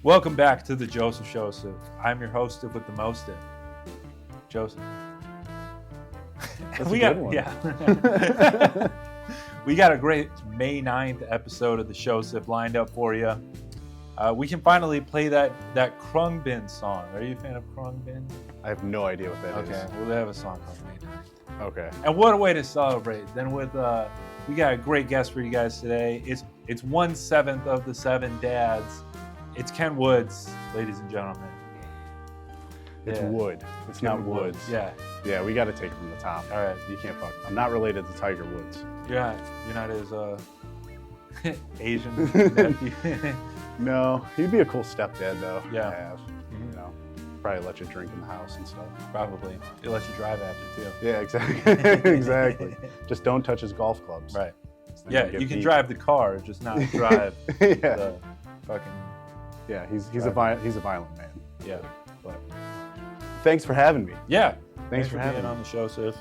Welcome back to the Joseph Show. I'm your hostess with the mostest, Joseph. That's a good one. Yeah. We got a great May 9th episode of the show lined up for you. We can finally play that Krungbin song. Are you a fan of Krungbin? I have no idea what that is. Okay, well, they have a song called May 9th. Okay. And what a way to celebrate. Then with we got a great guest for you guys today. It's 1/7 of the 7 dads. It's Ken Woods, ladies and gentlemen. It's Wood. It's not Woods. Yeah. Yeah, we got to take it from the top. All right. You can't fuck. I'm not related to Tiger Woods. You're not his Asian nephew. No, he'd be a cool stepdad though. Yeah. To have. Mm-hmm. You know, probably let you drink in the house and stuff. Probably. He'll let you drive after too. Yeah, exactly. Exactly. Just don't touch his golf clubs. Right. Then Yeah, you'll get you can beat. drive the car, just not drive Yeah. the fucking. Yeah, he's a violent man. Yeah. But thanks for having me. Yeah. Thanks for having being me. on the show, Sif.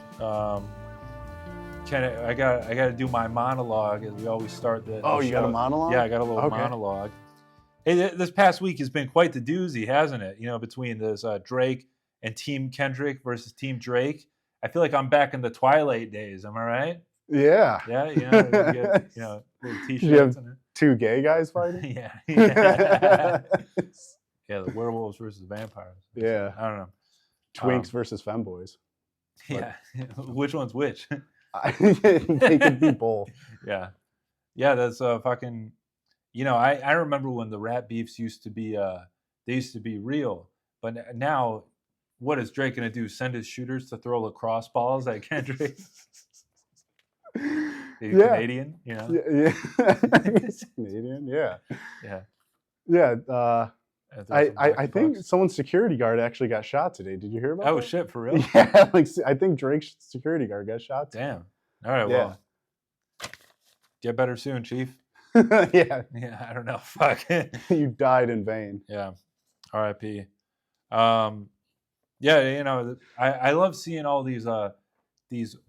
Ken, I got to do my monologue as we always start the. Oh, the you got a show. monologue? Yeah, I got a little Okay. monologue. Hey, this past week has been quite the doozy, hasn't it? You know, between this Drake and Team Kendrick versus Team Drake. I feel like I'm back in the Twilight days. Am I right? Yeah. Yeah, you know, you get, little You t-shirts. have 2 gay guys fighting? Yeah. Yeah, the werewolves versus vampires. Yeah. I don't know. Twinks versus femboys. Yeah. Which one's which? They could be both. Yeah. Yeah, that's fucking, I remember when the rap beefs used to be they used to be real. But now what is Drake going to do? Send his shooters to throw lacrosse balls at Kendrick? He's Canadian, Yeah. He's Canadian, yeah. Yeah. Yeah. I think someone's security guard actually got shot today. Did you hear about that? Oh, shit, for real? Yeah, I think Drake's security guard got shot today. Damn. All right, Yeah. well. Get better soon, Chief. Yeah. Yeah, I don't know. Fuck. You died in vain. Yeah. R.I.P. Yeah, I love seeing all these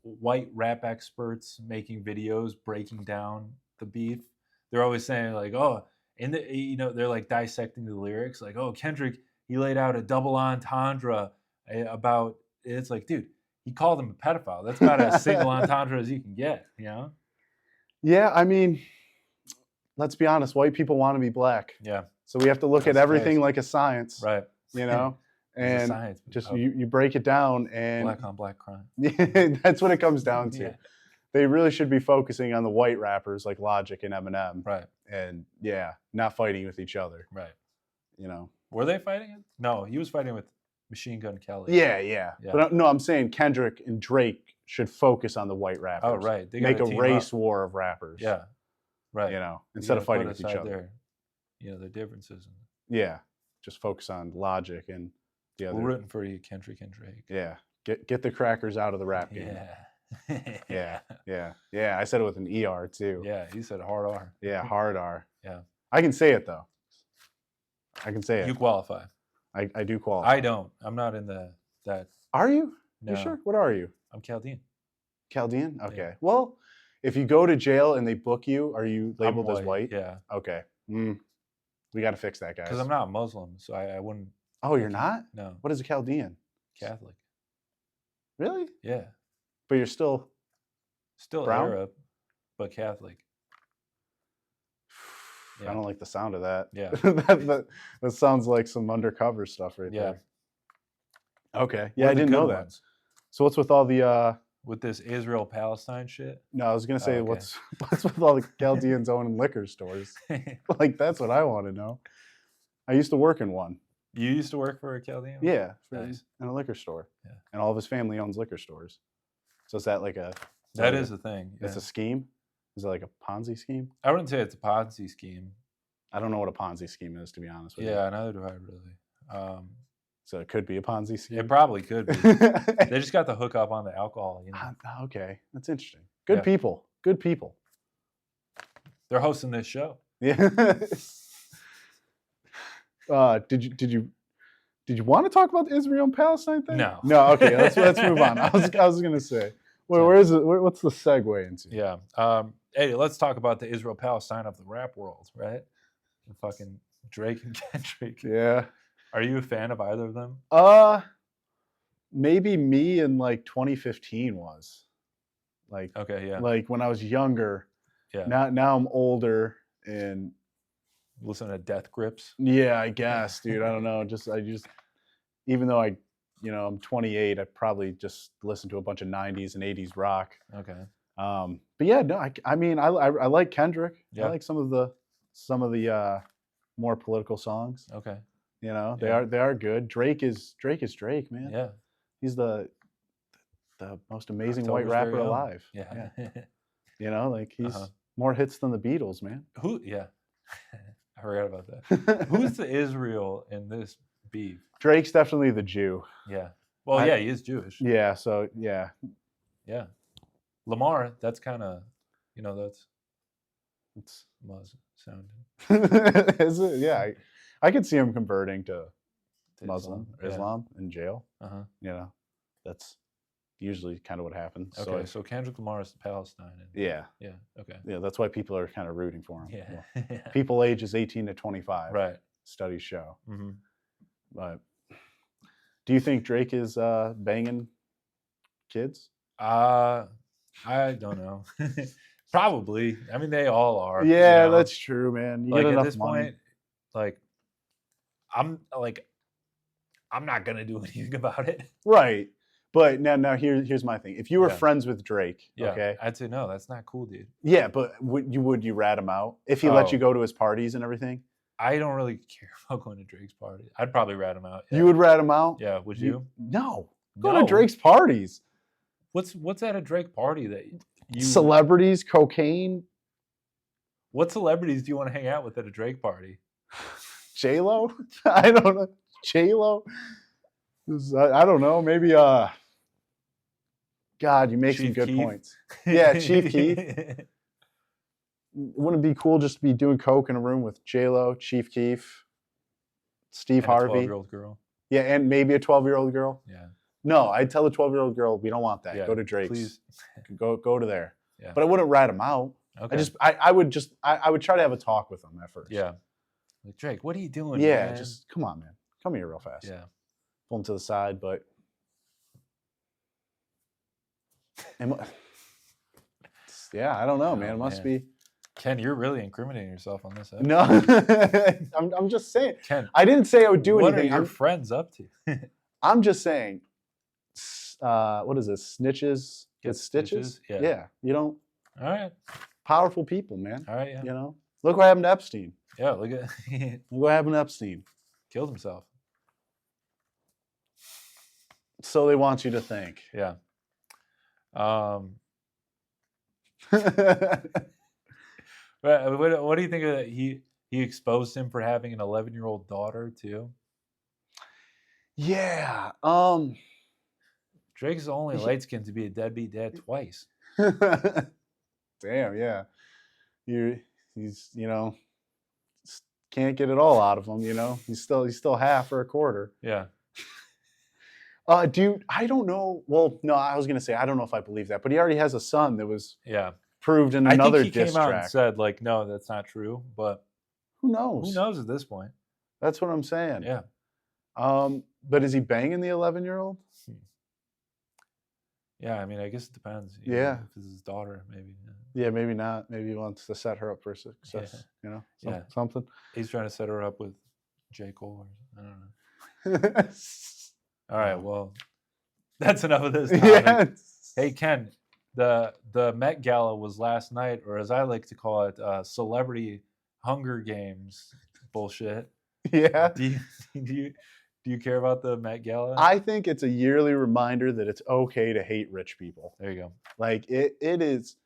white rap experts making videos breaking down the beef. They're always saying like, oh, and they're like dissecting the lyrics, like, oh, Kendrick, he laid out a double entendre about. It's like, dude, he called him a pedophile. That's about as single entendre as you can get, Yeah, I mean, let's be honest. White people want to be black. Yeah. So we have to look at everything like a science. Right. And science, just you break it down and black on black crime. that's what it comes down to. Yeah. They really should be focusing on the white rappers like Logic and Eminem. Right. And not fighting with each other. Right. Were Were they fighting? No, he was fighting with Machine Gun Kelly. Yeah. But no, I'm saying Kendrick and Drake should focus on the white rappers. Oh, right. They Make gotta a team race up. war of rappers. Yeah. Right. Instead You of fighting gotta with put each aside other. their differences. Yeah. Just focus on Logic and the other. We're rooting for you, Kendrick and Drake. Yeah. Get the crackers out of the rap game. Yeah. Yeah. I said it with an ER too. Yeah, he said hard R. Yeah, hard R. Yeah. I can say it though. I can say it. You qualify. I do qualify. I don't. I'm not in that. Are you? No. You sure? What are you? I'm Chaldean. Chaldean? Okay. Yeah. Well, if you go to jail and they book you, are you labeled as white? Yeah. Okay. We got to fix that, guys. Because I'm not Muslim, so I wouldn't. Oh, you're not? No. What is a Chaldean? Catholic. Really? Yeah. But you're still brown? Arab, but Catholic. I don't like the sound of that. Yeah. that sounds like some undercover stuff right there. Okay. Yeah, What I are the didn't know good that. ones? So what's with all the With this Israel-Palestine shit? No, I was gonna say okay. what's with all the Chaldeans owning liquor stores? Like that's what I want to know. I used to work in one. You used to work for a Chaldean? Yeah, Nice. in a liquor store. Yeah. And all of his family owns liquor stores. So is that like a? That is a thing. It's yeah. a scheme. Is it like a Ponzi scheme? I wouldn't say it's a Ponzi scheme. I don't know what a Ponzi scheme is, to be honest with you. Yeah, neither do I really. So it could be a Ponzi scheme. It probably could be. They just got the hookup on the alcohol. Okay, that's interesting. Good Yeah. people. Good people. They're hosting this show. Yeah. Did you want to talk about the Israel and Palestine thing? No. No. Okay. Let's move on. I was gonna say, where is it? What's the segue into? Yeah. Hey, let's talk about the Israel Palestine of the rap world, right? And fucking Drake and Kendrick. Yeah. Are you a fan of either of them? Maybe me in like 2015 was like Okay, yeah, when I was younger. yeah. Now I'm older and Listen to Death Grips. yeah, I guess, dude. I don't know. I just even though I'm 28, I probably just listen to a bunch of 90s and 80s rock. Okay. But yeah, no, I mean, I like Kendrick. I Yeah. like some of the more political songs. Okay. You know, Yeah. they are good. Drake is Drake, man. Yeah. He's the most amazing white October's very rapper own. alive. Yeah. You know, like he's Uh-huh. more hits than the Beatles, man. Who? Yeah. I forgot about that. Who's the Israel in this beef? Drake's definitely the Jew. Yeah. Well, yeah, he is Jewish. Yeah, so yeah. Yeah. Lamar, that's kind of, that's It's Muslim sounding. is it? Yeah, I could see him converting to To Muslim, yeah. Islam in jail. Uh-huh. You know, that's usually kind of what happens. Okay, so Kendrick Lamar is Palestine. Yeah. Yeah. Okay. Yeah, that's why people are kind of rooting for him. Yeah. Well, people ages 18 to 25. Right. Studies show. Mm-hmm. But do you think Drake is banging kids? I don't know. Probably. I mean, they all are. Yeah, that's true, man. You like get at enough this money. point, like I'm not gonna do anything about it. Right. But now here's my thing. If you were friends with Drake, Yeah, okay, I'd say no, that's not cool, dude. yeah, but would you rat him out if he let you go to his parties and everything? I don't really care about going to Drake's party. I'd probably rat him out. Yeah. You would rat him out? Yeah, would you? No. Go to Drake's parties. What's at a Drake party that you Celebrities, cocaine. What celebrities do you want to hang out with at a Drake party? J-Lo? I don't know. J-Lo? I don't know. Maybe God, you make Chief some good Keef. points. Yeah, Chief Keef. Wouldn't it be cool just to be doing coke in a room with J-Lo, Chief Keef, Steve And Harvey? a 12-year-old girl. Yeah, and maybe a 12-year-old girl. Yeah. No, I'd tell a 12-year-old girl, we don't want that. Yeah, Go to Drake's. please. Go to there. Yeah. But I wouldn't rat him out. Okay. I would try to have a talk with him at first. Yeah. Like, Drake, what are you doing? Yeah, man? just come on, man. Come here real fast. Yeah. Pull him to the side, but yeah, I don't know, man. It must be. Ken, you're really incriminating yourself on this episode. No, I'm just saying. Ken, I didn't say I would do what anything. are your friends up to? I'm just saying. What is this? Snitches Get get stitches. stitches? Yeah, you don't. All right. Powerful people, man. All right. Yeah. You know, look what happened to Epstein. Yeah. Look at Look what happened to Epstein. killed himself. So they want you to think. Yeah. What do you think of that? He exposed him for having an 11-year-old daughter too. Yeah. Drake's the only light skin to be a deadbeat dad twice. Damn. Yeah. He's can't get it all out of him. He's still half or a quarter. Yeah. Dude, I don't know. Well, no, I was gonna say I don't know if I believe that, but he already has a son that was Yeah. proved in I another think he diss came out track. and said like, no, that's not true. But Who knows? who knows at this point? That's what I'm saying. Yeah. But is he banging the 11-year-old? Yeah. I mean, I guess it depends. Yeah. If it's his daughter, maybe. Yeah, maybe not. Maybe he wants to set her up for success. Yeah. Something. He's trying to set her up with J. Cole. Or, I don't know. All right. Well, that's enough of this topic. Yeah. Hey, Ken, the Met Gala was last night, or as I like to call it, Celebrity Hunger Games bullshit. Yeah. Do you care about the Met Gala? I think it's a yearly reminder that it's okay to hate rich people. There you go. Like it is.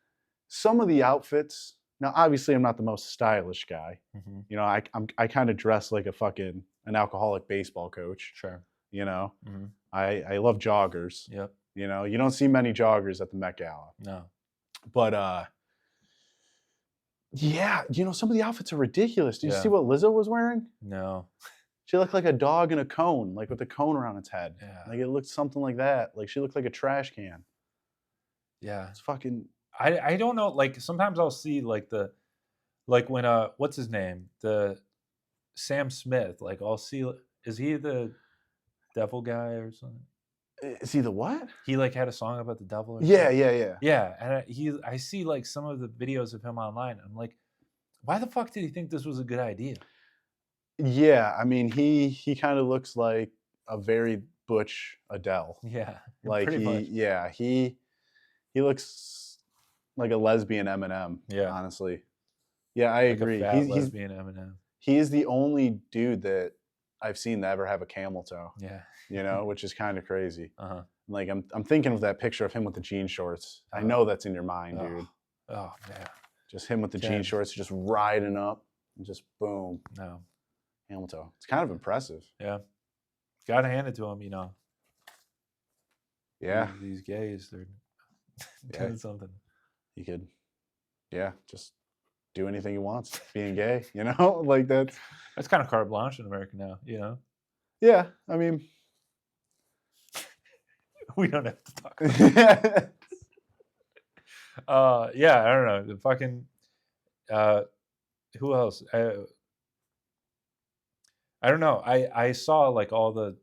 Some of the outfits. Now, obviously, I'm not the most stylish guy. Mm-hmm. I kind of dress like an alcoholic baseball coach. Sure. Mm-hmm. Mm-hmm. I love joggers. Yep. You don't see many joggers at the Met Gala. No. But yeah, some of the outfits are ridiculous. Did you Yeah. see what Lizzo was wearing? No. She looked like a dog in a cone, like with a cone around its head. Yeah. Like it looked something like that. Like she looked like a trash can. Yeah. It's fucking. I don't know. Like sometimes I'll see like when what's his name, the Sam Smith. Like I'll see. Is he the devil guy or something? Is he the what? He like had a song about the devil. Or Yeah, something? yeah. Yeah, and I see like some of the videos of him online. I'm like, why the fuck did he think this was a good idea? Yeah, I mean, he kind of looks like a very butch Adele. Yeah, Like pretty much. he looks like a lesbian Eminem, Yeah, honestly. Yeah, I like a agree. fat lesbian Eminem. He's the only dude that I've seen that ever have a camel toe, Yeah. which is kind of crazy. Uh-huh. Like I'm thinking of that picture of him with the jean shorts. I know that's in your mind, dude. Oh man. Just him with the jean shorts, just riding up, and just boom. No. Camel toe. It's kind of impressive. Yeah. Gotta hand it to him, Yeah. These gays, they're doing something. He could, just do anything he wants, being gay, like that's kind of carte blanche in America now, Yeah, I mean, we don't have to talk about it. Yeah, I don't know. The fucking who else? I don't know. I saw like all the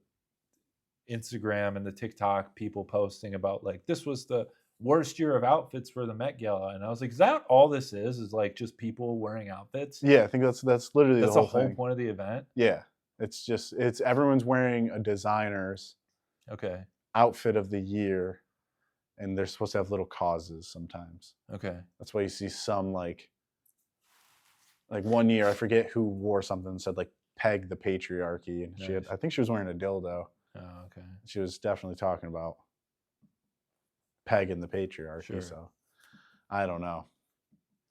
Instagram and the TikTok people posting about like this was the worst year of outfits for the Met Gala, and I was like, is that all this is? Is like just people wearing outfits? Yeah, I think that's literally the whole thing. point of the event. Yeah, it's everyone's wearing a designer's outfit of the year, and they're supposed to have little causes sometimes. Okay, that's why you see some like one year I forget who wore something that said like peg the patriarchy, and I think she was wearing a dildo. Oh, okay. She was definitely talking about pegging the patriarchy. Sure. So I don't know.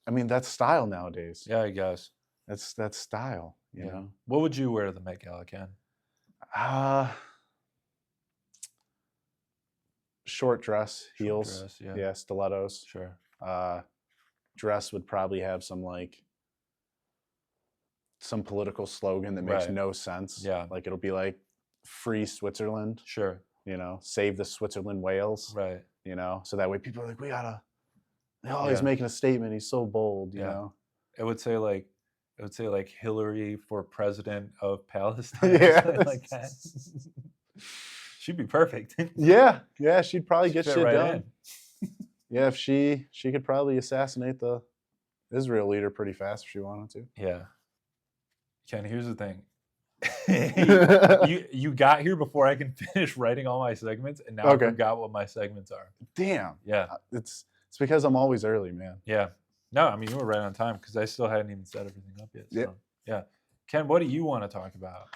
I mean, that's style nowadays. Yeah, I guess. That's style, you know. What would you wear to the Met Gala, Ken? Short dress, heels. Yeah, stilettos. Sure. Dress would probably have some political slogan that makes no sense. Yeah. Like it'll be like free Switzerland. Sure. Save the Switzerland whales. Right. So that way people are like, we gotta, he's making a statement. He's so bold, you know. It would say like Hillary for president of Palestine. Yeah. Like that. She'd be perfect. Yeah. She'd probably get shit done. Yeah, if she could probably assassinate the Israel leader pretty fast if she wanted to. Yeah. Ken, here's the thing. you got here before I can finish writing all my segments, and now I forgot what my segments are. Damn. Yeah. It's because I'm always early, man. Yeah. No, I mean you were right on time because I still hadn't even set everything up yet. So, yeah. Ken, what do you want to talk about?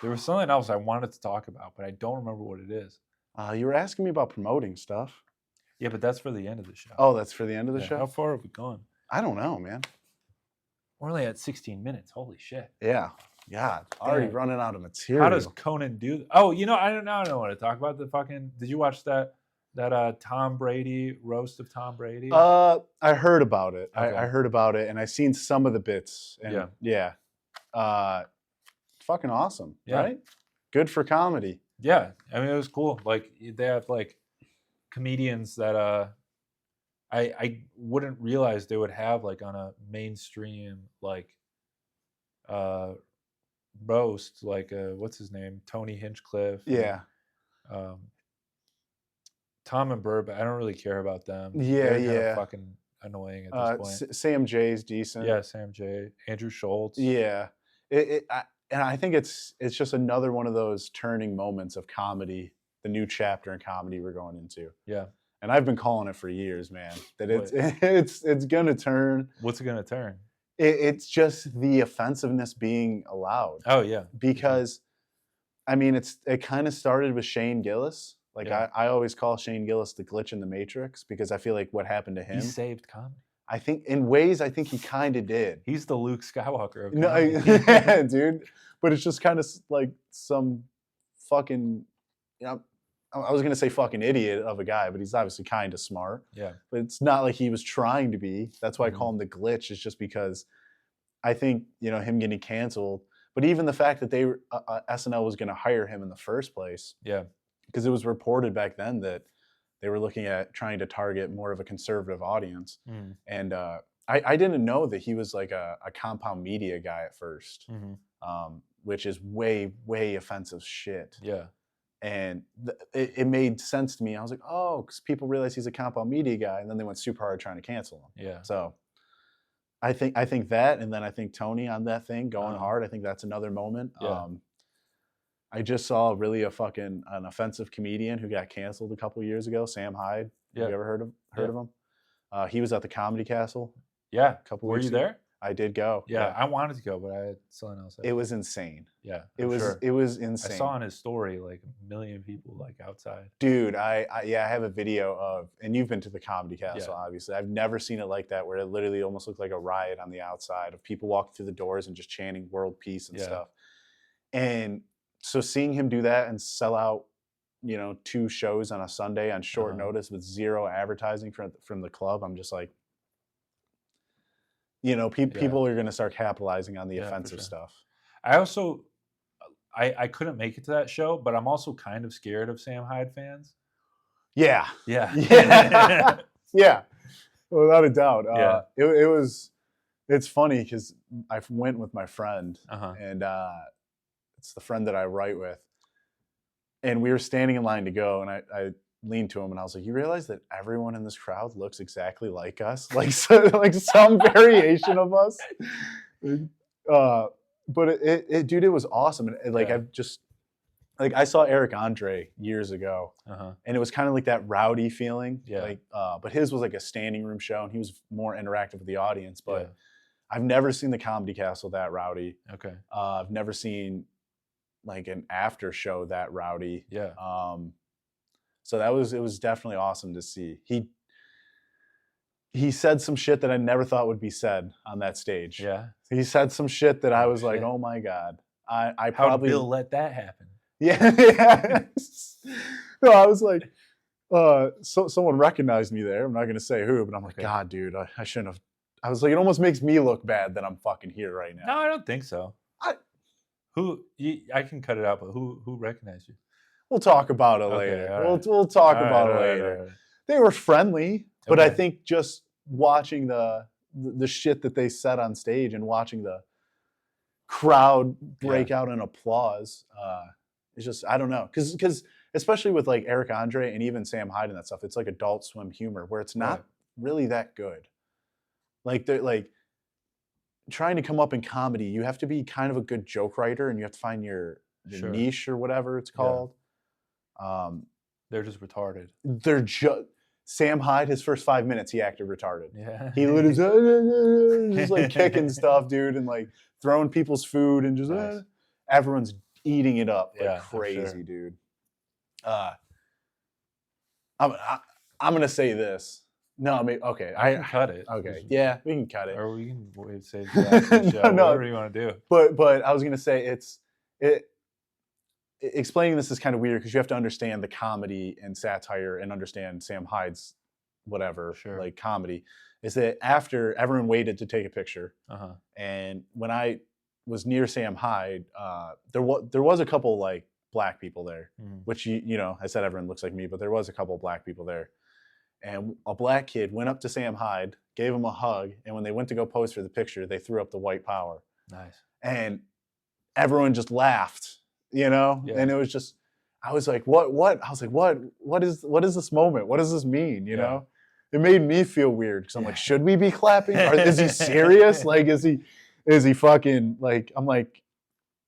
There was something else I wanted to talk about, but I don't remember what it is. You were asking me about promoting stuff. Yeah, but that's for the end of the show. Oh, that's for the end of the show? How far have we gone? I don't know, man. We're only at 16 minutes. Holy shit. Yeah. Yeah. Already running out of material. How does Conan do that? Oh, I don't know what to talk about. Did you watch that Tom Brady roast of Tom Brady? I heard about it. Okay. I heard about it, and I seen some of the bits. And yeah. Fucking awesome. Yeah. Right? Good for comedy. Yeah. I mean, it was cool. Like they have like comedians that I wouldn't realize they would have like on a mainstream like roast, like what's his name, Tony Hinchcliffe. Yeah. And, Tom and Burr, but I don't really care about them. Yeah. They're kind of fucking annoying at this point. Sam J's decent. Yeah, Sam J. Andrew Schultz. Yeah. And I think it's just another one of those turning moments of comedy, the new chapter in comedy we're going into. Yeah. And I've been calling it for years, man, that it's gonna turn. What's it gonna turn? It's just the offensiveness being allowed. Oh yeah. Because, I mean, it kind of started with Shane Gillis. Like I always call Shane Gillis the glitch in the Matrix because I feel like what happened to him. He saved comedy. I think in ways I think he kind of did. He's the Luke Skywalker of comedy. No, yeah, dude. But it's just kind of like some fucking, I was going to say fucking idiot of a guy, but he's obviously kind of smart. Yeah. But it's not like he was trying to be. That's why I call him the glitch. It's just because I think, him getting canceled. But even the fact that SNL was going to hire him in the first place. Yeah. Because it was reported back then that they were looking at trying to target more of a conservative audience. And I didn't know that he was like a compound media guy at first, which is way offensive shit. Yeah. And it made sense to me. I was like, oh, because people realize he's a compound media guy, and then they went super hard trying to cancel him. Yeah. So I think that, and then I think Tony on that thing going hard. I think that's another moment. Yeah. I just saw really an offensive comedian who got canceled a couple years ago, Sam Hyde. Yeah. Have you ever heard of him? He was at the Comedy Castle. Yeah. A couple Were weeks you ago. there? I did go. Yeah, I wanted to go, but I had something else. It was insane. Yeah, it was insane. I saw on his story like 1 million people like outside. Dude, I have a video of, and you've been to the Comedy Castle, obviously. I've never seen it like that, where it literally almost looked like a riot on the outside of people walking through the doors and just chanting world peace and stuff. And so seeing him do that and sell out, 2 shows on a Sunday on short notice with zero advertising from the club, I'm just like, people are going to start capitalizing on the offensive stuff. I also, I couldn't make it to that show, but I'm also kind of scared of Sam Hyde fans. Yeah. Yeah. Yeah. Yeah. Without a doubt. It's funny because I went with my friend, and it's the friend that I write with. And we were standing in line to go, and I leaned to him and I was like, you realize that everyone in this crowd looks exactly like us? Like some variation of us. But dude, it was awesome. And I've just, I saw Eric Andre years ago, and it was kind of like that rowdy feeling. Yeah. But his was like a standing room show, and he was more interactive with the audience. But I've never seen the Comedy Castle that rowdy. Okay. I've never seen like an after show that rowdy. Yeah. So it was definitely awesome to see. He said some shit that I never thought would be said on that stage. Yeah. He said some shit that I was like, oh my God. I How probably did Bill let that happen? Yeah. No, I was like, someone recognized me there. I'm not gonna say who, but I'm like, God, dude, I shouldn't have. I was like, it almost makes me look bad that I'm fucking here right now. No, I don't think so. I can cut it out, but who recognized you? We'll talk about it later. Right. We'll talk about it later. Right. They were friendly, but I think just watching the shit that they said on stage and watching the crowd break out in applause, it's just, I don't know, because especially with like Eric Andre and even Sam Hyde and that stuff, it's like Adult Swim humor where it's not really that good. Like they're like trying to come up in comedy, you have to be kind of a good joke writer and you have to find your niche or whatever it's called. They're just retarded. They're just Sam Hyde. His first 5 minutes, he acted retarded. Yeah, he literally just like kicking stuff, dude, and like throwing people's food and just everyone's eating it up like crazy, dude. I'm gonna say this. No, I mean, okay, I can cut it. Okay, yeah, we can cut it, or we can say the show, whatever you want to do. But I was gonna say explaining this is kind of weird because you have to understand the comedy and satire and understand Sam Hyde's like comedy. Is that after everyone waited to take a picture, and when I was near Sam Hyde, there was a couple like black people there, which I said everyone looks like me, but there was a couple black people there, and a black kid went up to Sam Hyde, gave him a hug, and when they went to go pose for the picture, they threw up the white power. Nice. And everyone just laughed. And it was just, I was like, what? I was like, what is this moment? What does this mean? It made me feel weird because I'm like, should we be clapping? Or is he serious? Like, is he fucking like, I'm like,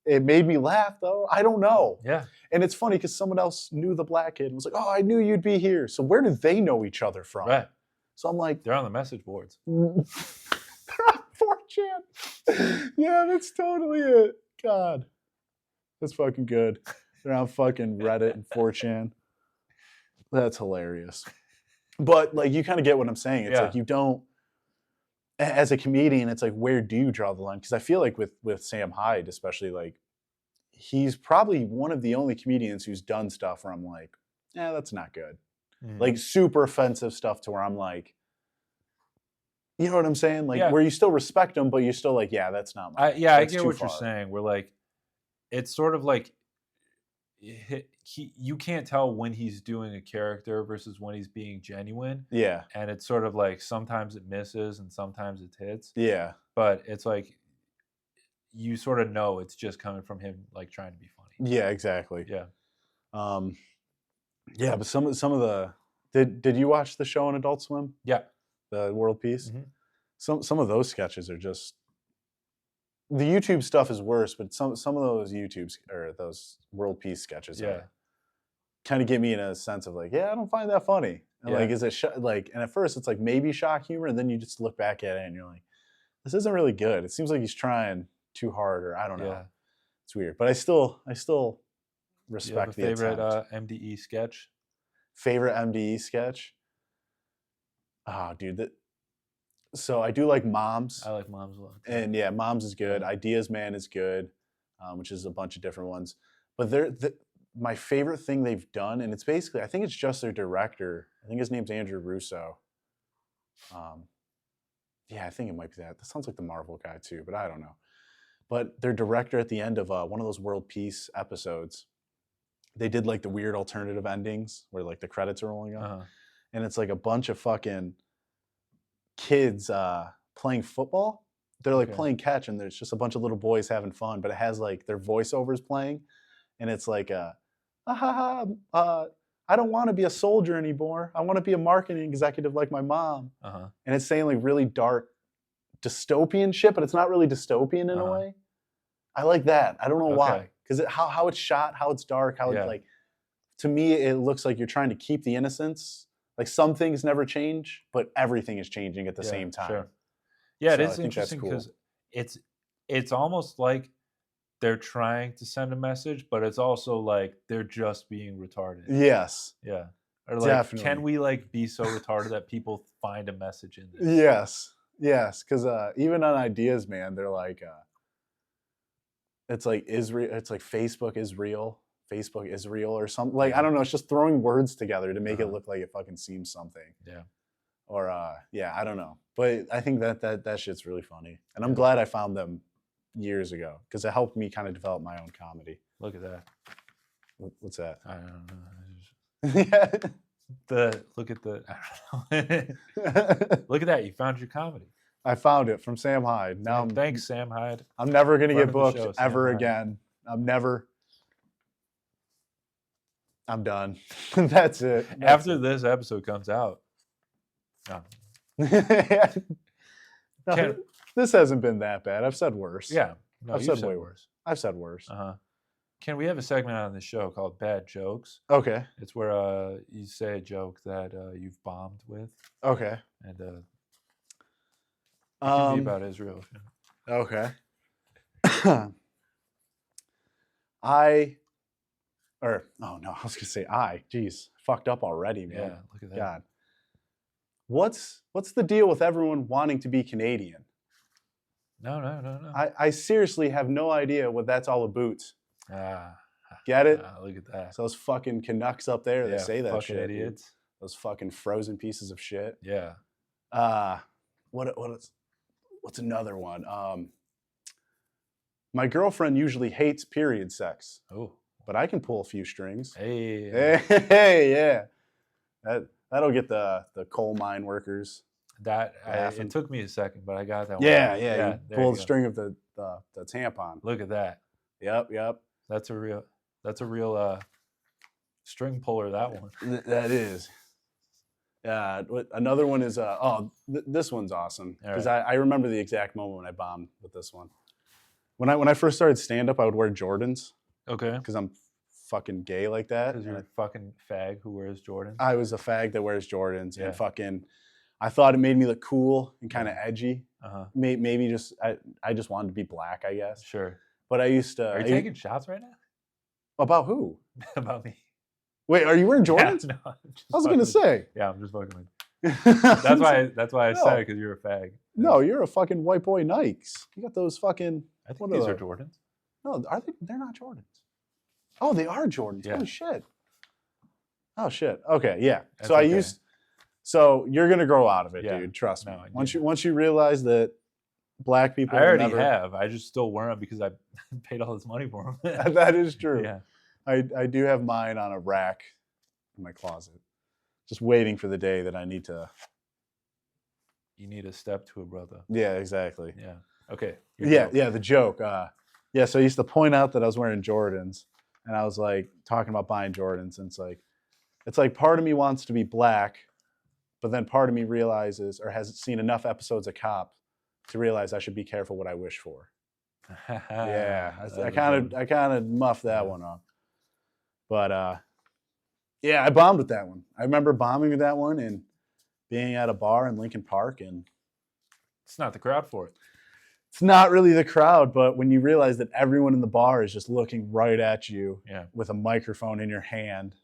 it made me laugh though. I don't know. Yeah. And it's funny because someone else knew the black kid and was like, oh, I knew you'd be here. So where do they know each other from? Right. So I'm like, they're on the message boards. They're on 4chan. Yeah, that's totally it. God. That's fucking good. They're on fucking Reddit and 4chan. That's hilarious. But like, you kind of get what I'm saying. It's like you don't, as a comedian, it's like, where do you draw the line? Because I feel like with Sam Hyde, especially, like, he's probably one of the only comedians who's done stuff where I'm like, that's not good. Like super offensive stuff to where I'm like, you know what I'm saying? Like where you still respect him, but you're still like, that's not my. I get what you're saying. We're like, it's sort of like you can't tell when he's doing a character versus when he's being genuine, Yeah. and it's sort of like sometimes it misses and sometimes it hits, Yeah. but it's like you sort of know it's just coming from him like trying to be funny. Yeah, exactly. Yeah. Yeah, but some of the did you watch the show on Adult Swim, Yeah. the World Peace? Mhm. Some of those sketches are just the YouTube stuff is worse, but some of those YouTubes or those World Peace sketches Yeah. kind of get me in a sense of like, yeah, I don't find that funny. And like, Yeah. is it like? And at first, it's like maybe shock humor, and then you just look back at it and you're like, this isn't really good. It seems like he's trying too hard, or I don't know. Yeah. It's weird, but I still Do you have respect a the favorite attempt. MDE sketch? Favorite MDE sketch? Oh, dude, so I do like Moms. I like Moms a lot. too. And yeah, Moms is good. Yeah. Ideas Man is good, which is a bunch of different ones. But my favorite thing they've done, and it's basically, I think it's just their director. I think his name's Andrew Russo. Yeah, I think it might be that. That sounds like the Marvel guy too, but I don't know. But their director at the end of one of those World Peace episodes, they did like the weird alternative endings where like the credits are rolling up, Uh-huh. and it's like a bunch of fucking kids playing football. They're like Okay. playing catch, and there's just a bunch of little boys having fun, but it has like their voiceovers playing, and it's like I don't want to be a soldier anymore. I want to be a marketing executive like my mom. Uh-huh. And it's saying like really dark dystopian shit, but it's not really dystopian in a Uh-huh. way. I like that. I don't know why. Okay. Because how it's shot, how it's dark, how Yeah. it's like, to me, it looks like you're trying to keep the innocence. Like some things never change, but everything is changing at the Yeah, same time. Sure. Yeah, it So I is think that's interesting cool. because it's almost like they're trying to send a message, but it's also like they're just being retarded. Yes. Yeah. Or like, Definitely. can we like be so retarded that people find a message in this? Yes. Yes. Because even on Ideas, man, they're like, it's like Israel. It's like Facebook is real. Facebook is real or something. Like, I don't know. It's just throwing words together to make it look like it fucking seems something. Yeah. Or yeah, I don't know. But I think that shit's really funny. And I'm Yeah. glad I found them years ago because it helped me kind of develop my own comedy. Look at that. What's that? I don't know. Yeah. Look at the. I don't know. Look at that. You found your comedy. I found it from Sam Hyde. Now Thanks, Sam Hyde. I'm never gonna Friend get of the booked show, Sam ever Hyde. again. I'm done. That's it. After this episode comes out. No. No, Can- this hasn't been that bad. I've said worse. Yeah. No, I've you've said way worse. I've said worse. Uh-huh. Can we have a segment on the show called Bad Jokes? Okay. It's where you say a joke that you've bombed with, Okay. and it can be about Israel. Okay. Oh no, I was gonna say Jeez, fucked up already, man. Yeah, look at that. God. What's the deal with everyone wanting to be Canadian? No. I seriously have no idea what that's all about. Get it? Look at that. So those fucking Canucks up there, they say that fucking shit. Dude. idiots. Those fucking frozen pieces of shit. Yeah. What's another one? My girlfriend usually hates period sex, Oh. but I can pull a few strings. Hey. Hey, yeah. That'll get the coal mine workers. It took me a second, but I got that one. Yeah. there You pull you the go. string of the tampon. Look at that. Yep. That's a real string puller, that one. That is. Another one is this one's awesome because I remember the exact moment when I bombed with this one. When I first started stand up, I would wear Jordans Okay. because I'm fucking gay like that. Because you're a fucking fag who wears Jordans. I was a fag that wears Jordans Yeah. and fucking. I thought it made me look cool and kind of edgy. Uh-huh. Maybe just I just wanted to be black, I guess. Sure. But I used to. Are you taking shots right now? About who? About me. Wait, are you wearing Jordans? Yeah, no, I was gonna say. Yeah, I'm just fucking with That's That's why I No. said it, because you're a fag. No, you're a fucking white boy Nikes. You got those fucking. I think what these are are they? Jordans. No, are they? They're not Jordans. Oh, they are Jordans. Yeah. Holy shit. Oh shit. Okay, yeah. That's So I okay. used. So you're gonna grow out of it, Yeah. dude. Trust me. No, I Once do. you realize that black people. I will already never, have. I just still wear them because I paid all this money for them. That is true. Yeah. I do have mine on a rack in my closet, just waiting for the day that I need to. You need a step to a brother. Yeah, exactly. Yeah. Okay. Yeah, the joke. Yeah, so I used to point out that I was wearing Jordans, and I was like talking about buying Jordans, and it's like part of me wants to be black, but then part of me realizes or has seen enough episodes of Cop to realize I should be careful what I wish for. Yeah, I kind of muffed that one up, but yeah, I bombed with that one. I remember bombing with that one and being at a bar in Lincoln Park, and it's not the crowd for it. It's not really the crowd, but when you realize that everyone in the bar is just looking right at you with a microphone in your hand,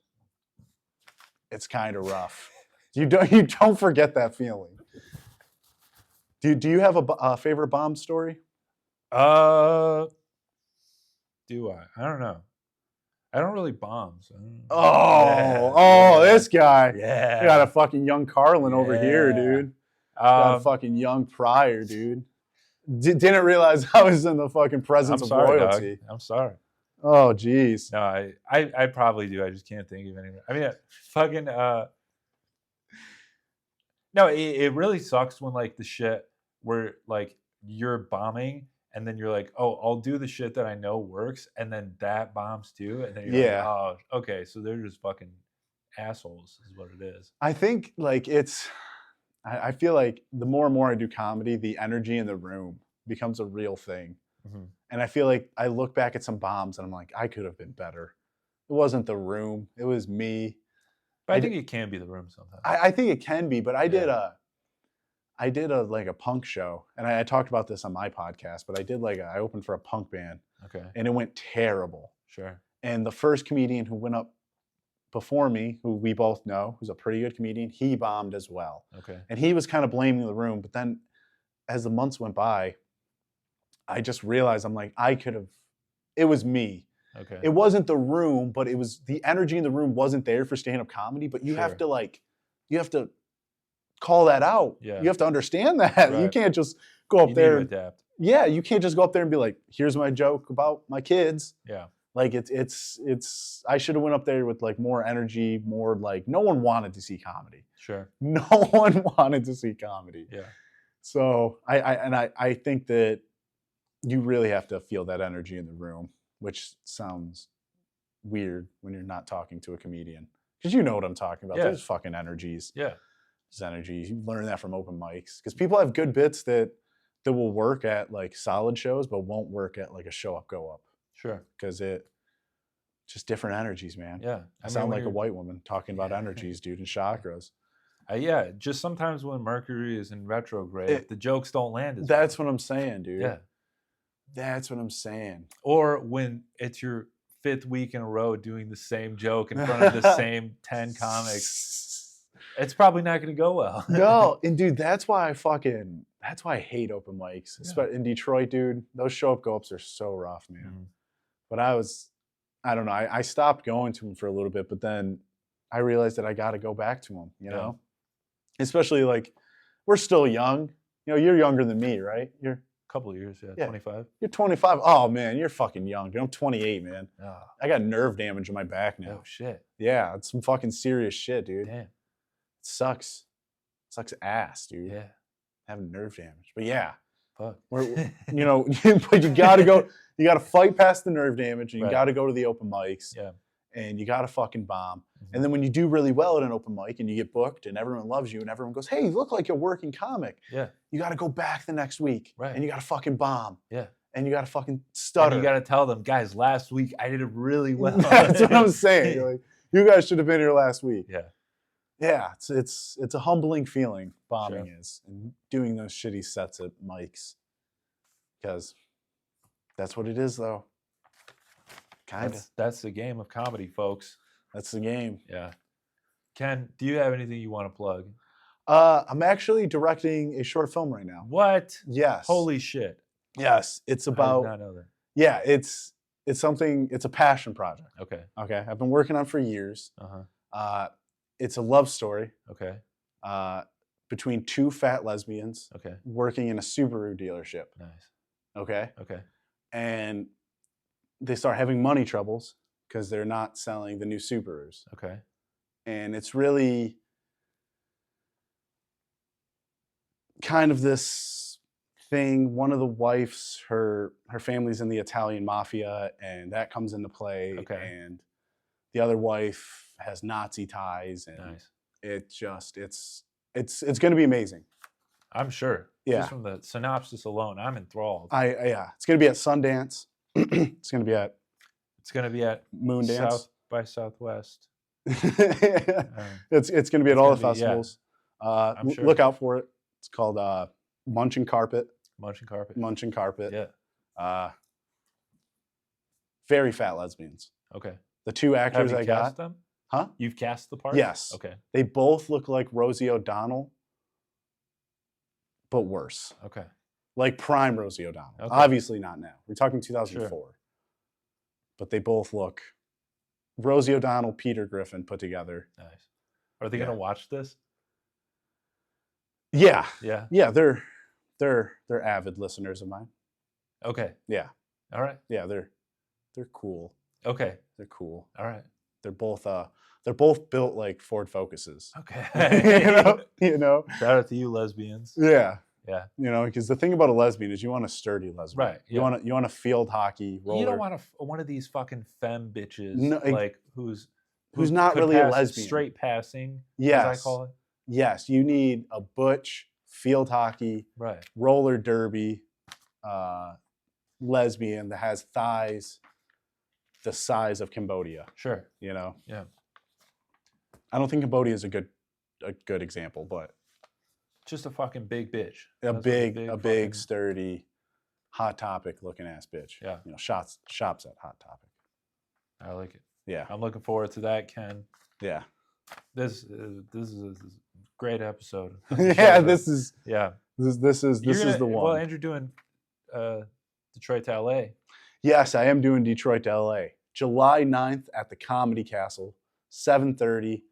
it's kind of rough. You don't forget that feeling. Do you have a favorite bomb story? Do I? I don't know. I don't really bomb. So this guy. Yeah. You got a fucking young Carlin over here, dude. Got a fucking young Pryor, dude. Didn't realize I was in the fucking presence of royalty. Dog. I'm sorry. Oh, geez. No, I probably do. I just can't think of anything. I mean, fucking. No, it really sucks when like the shit where like you're bombing and then you're like, oh, I'll do the shit that I know works, and then that bombs too, and then you're like, oh, okay, so they're just fucking assholes, is what it is. I think like I feel like the more and more I do comedy, the energy in the room becomes a real thing. Mm-hmm. And I feel like I look back at some bombs and I'm like, I could have been better. It wasn't the room. It was me. But I think it can be the room sometimes. I think it can be, but I did like a punk show, and I talked about this on my podcast, but I opened for a punk band. Okay. And it went terrible. Sure. And the first comedian who went up before me, who we both know, who's a pretty good comedian, he bombed as well. Okay. And he was kind of blaming the room, but then as the months went by, I just realized it was me. Okay. It wasn't the room, but it was the energy in the room wasn't there for stand-up comedy, but you have to call that out. Yeah. You have to understand that. Right. You can't just go up there. Need to adapt. Yeah, you can't just go up there and be like, here's my joke about my kids. Yeah. Like it's I should have went up there with like more energy, more like no one wanted to see comedy. Sure. No one wanted to see comedy. Yeah. So I think that you really have to feel that energy in the room, which sounds weird when you're not talking to a comedian. Because you know what I'm talking about. Yeah. There's fucking energies. Yeah. There's energies. You learn that from open mics. Because people have good bits that will work at like solid shows, but won't work at like a show up, go up. Sure. Because just different energies, man. Yeah. I sound like a white woman talking about energies, dude, and chakras. Yeah. Just sometimes when Mercury is in retrograde, the jokes don't land as That's what I'm saying, dude. Yeah. That's what I'm saying. Or when it's your 5th week in a row doing the same joke in front of the same 10 comics, it's probably not going to go well. No, and dude, that's why I hate open mics. Yeah. In Detroit, dude, those show up go ups are so rough, man. Mm-hmm. But I don't know, I stopped going to them for a little bit, but then I realized that I got to go back to them, you know? Especially like, we're still young. You know, you're younger than me, right? You're couple of years, yeah. 25. You're 25. Oh man, you're fucking young, dude. I'm 28, man. Oh. I got nerve damage in my back now. Oh shit. Yeah, it's some fucking serious shit, dude. Damn. It sucks. It sucks ass, dude. Yeah. Having nerve damage. But yeah. Fuck. You know, but you gotta go, you gotta fight past the nerve damage, and you gotta go to the open mics. Yeah. And you gotta fucking bomb. And then when you do really well at an open mic and you get booked and everyone loves you and everyone goes, hey, you look like a working comic. Yeah. You got to go back the next week. Right. And you got to fucking bomb. Yeah. And you got to fucking stutter. And you got to tell them, guys, last week I did it really well. That's what I'm saying. Like, you guys should have been here last week. Yeah. Yeah. It's a humbling feeling, bombing is. And doing those shitty sets at mics. Because that's what it is, though. Kind of. That's the game of comedy, folks. That's the game. Yeah. Ken, do you have anything you want to plug? I'm actually directing a short film right now. What? Yes. Holy shit. Yes. It's about. I did not know that. Yeah, it's something. It's a passion project. Okay. Okay. I've been working on for years. It's a love story. Okay. Between 2 fat lesbians. Okay. Working in a Subaru dealership. Nice. Okay. Okay. And they start having money troubles because they're not selling the new Subarus. Okay. And it's really kind of this thing. One of the wives, her family's in the Italian mafia, and that comes into play. Okay. And the other wife has Nazi ties, and Nice. it's going to be amazing. I'm sure. Yeah. Just from the synopsis alone, I'm enthralled. Yeah. It's going to be at Sundance. It's going to be at Moondance. South by Southwest. It's going to be at all the festivals. I'm sure. Look out for it. It's called Munching Carpet. Munching Carpet. Munching Carpet. Yeah. Very fat lesbians. Okay. The two actors Have you I got. cast them? Huh? You've cast the part? Yes. Okay. They both look like Rosie O'Donnell, but worse. Okay. Like prime Rosie O'Donnell. Okay. Obviously not now. We're talking 2004. Sure. But they both look Rosie O'Donnell, Peter Griffin put together. Nice. Are they gonna watch this? Yeah. Yeah. Yeah, they're avid listeners of mine. Okay. Yeah. All right. Yeah, they're cool. Okay. They're cool. All right. They're both built like Ford Focuses. Okay. you know? Shout out to you, lesbians. Yeah. Yeah. You know, because the thing about a lesbian is you want a sturdy lesbian. Right. You want a field hockey roller. You don't want one of these fucking femme bitches No, like who's not could really a pass lesbian. straight passing, Yes. as I call it. Yes, you need a butch field hockey, Right. roller derby, lesbian that has thighs the size of Cambodia. Sure. You know. Yeah. I don't think Cambodia is a good example, but Just a fucking big bitch. a That's big, fucking- sturdy, Hot Topic looking ass bitch. Yeah. You know, shops at Hot Topic. I like it. Yeah. I'm looking forward to that, Ken. Yeah. This is a great episode. Yeah. This is Yeah. this is the one. Well, Andrew doing Detroit to LA. Yes, I am doing Detroit to LA. July 9th at the Comedy Castle, 7:30.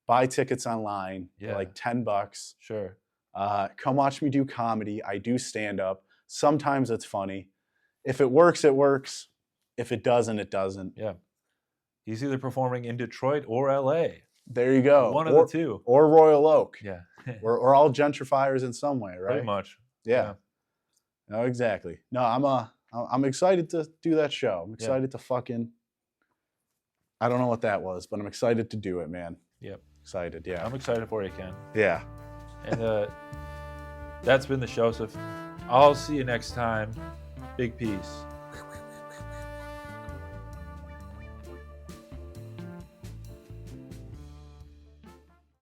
Buy tickets online, Yeah. like $10. Sure. Come watch me do comedy. I do stand up. Sometimes it's funny. If it works, it works. If it doesn't, it doesn't. Yeah. He's either performing in Detroit or LA. There you go. One of the two. Or Royal Oak. Yeah. We're all gentrifiers in some way, right? Pretty much. Yeah. No, exactly. No, I'm excited to do that show. I'm excited to fucking. I don't know what that was, but I'm excited to do it, man. Yep. Excited, yeah. I'm excited for you, Ken. Yeah. And that's been the show. So I'll see you next time. Big peace.